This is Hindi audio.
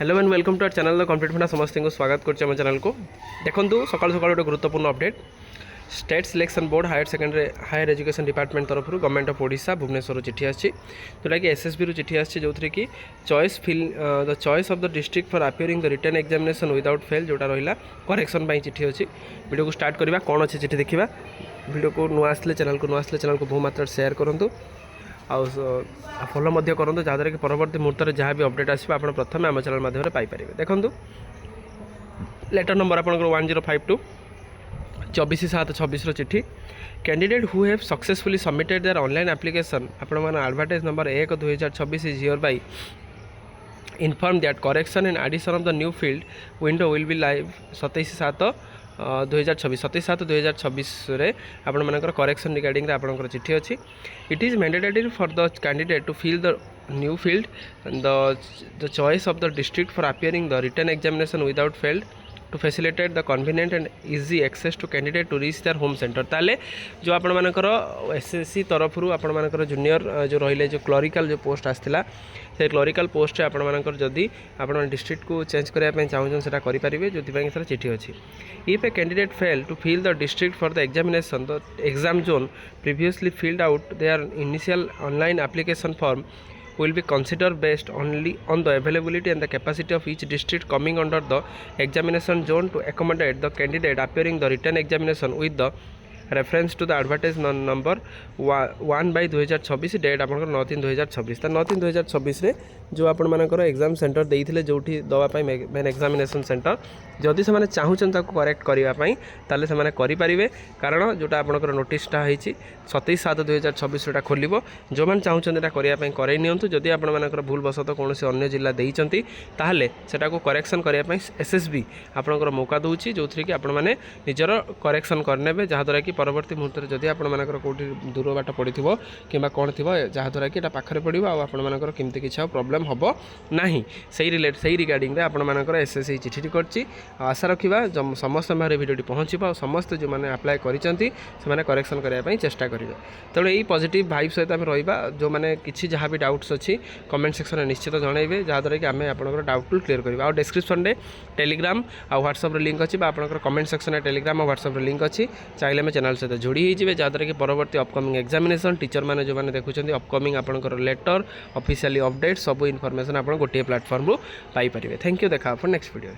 Hello and welcome to our channel the complete फंडा समस्त को स्वागत करछे हम चैनल को। देखंतु सकाल सकाल गोटे गुरुत्वपूर्ण update state selection board higher education department तरफ गवर्नमेंट ऑफ ओडिशा भुवनेश्वर चिठी आसी जोटा कि एसएसबी रु चिठी आसी जो कि the choice of the district for appearing the written examination without fail जोटा रहा करेक्शन पर चिठी अच्छी। वीडियो को स्टार्ट करवा कौन अच्छी चिठी देखा। वीडियो को नुआ आसले चैनल को बहु मात्रा शेयर करूँ आउ फॉलो करूँ जहाँद्वारा कि परवर्ती मुहूर्त में जहाँ भी अपडेट आसो आप प्रथम आम चैनल माध्यम पाइपर। देखो लेटर नंबर आप 1052 24/7/26 चिठी candidate who have successfully submitted their online application आपण advertise number 1/2026 is here inform that correction and addition of the new field window will be live 27/7/2026 आपण मानकर करेक्शन रिगार्डिंग आपंकर चिठी अच्छी। It is mandatory for the candidate to fill the new field the choice of the district for appearing the written examination without failed to facilitate the convenient and easy access to candidate to reach their home centre. ताले जो आपण मानकर एसएससी तरफ आपण मानकर जूनियर जो रहिले जो क्लरिकल जो पोस्ट आसला से क्लरिकल पोस्ट आपण मानकर जदि आपण डिस्ट्रिक्ट को चेंज करने चाहूँ से करेंगे जो सर चिठी अच्छी। If a candidate fail to fill the district for the examination the exam zone previously filled out their initial online application form will be considered based only on the availability and the capacity of each district coming under the examination zone to accommodate the candidate appearing the written examination with the reference to the advertise number 1/2026 date आप 9/3/2026 9/3/2026 जो आपण मानकर एग्जाम सेंटर देइथिले जोठी दवापाई मेन एग्जामिनेशन सेंटर जदि से चाहूँ करेक्ट करने ताले से करें कारण जोटा आपंकर नोटिसटा होती 27/7/2026 खोल जो मैंने चाहूँ करने करे नियंतु जदि आपंकर भूल बसत कौन से अन्य जिला देइचंती ताहले सेटा को करेक्शन करने एसएसबी आपंकर मौका दूची जो थी कि आपण मैंने निजर करेक्शन करने जहाँद्वारा कि परवर्ती मुहूर्त में जदि आपंकर कौटी दूर बाट पड़ी कि कौन थी जहाँद्वारा कि पाखे पड़ो आपर केमती किसी प्रोब्लेम हम ना से रिगार्डिंग आपर एसएससी चिठी करची। आशा रखा समस्त बाहर भिडियो पहुँच समस्त जो मैंने आप्लाय कर करेक्शन करने चेष्टा करेंगे। तेणु यही पॉजिटिव भाइब सहित आम रहा जो मैंने किसी जहाँ भी डाउट्स अच्छी कमेंट सेक्शन में निश्चित जनइबे जहाँद्वारा कि आम आप डाउट क्लीयर करेंगे। आउ डिस्क्रिप्शन में टेलीग्राम और व्हाट्सएप लिंक अच्छी आपंकर कमेंट सेक्शन में टेलीग्राम और व्हाट्सएप लिंक अच्छी चाहिए मैं चैनल सहित जोड़ी होइए जहाँद्वारा कि परवर्ती अपकमिंग एग्जामिनेशन टीचर मैंने जो मैंने देखुं अपकमिंग आपंकर लेटर ऑफिशियली अपडेट सब इनफॉरमेशन आप गोटे प्लेटफॉर्म पाइपर। थैंक यू देखा नेक्स्ट वीडियो।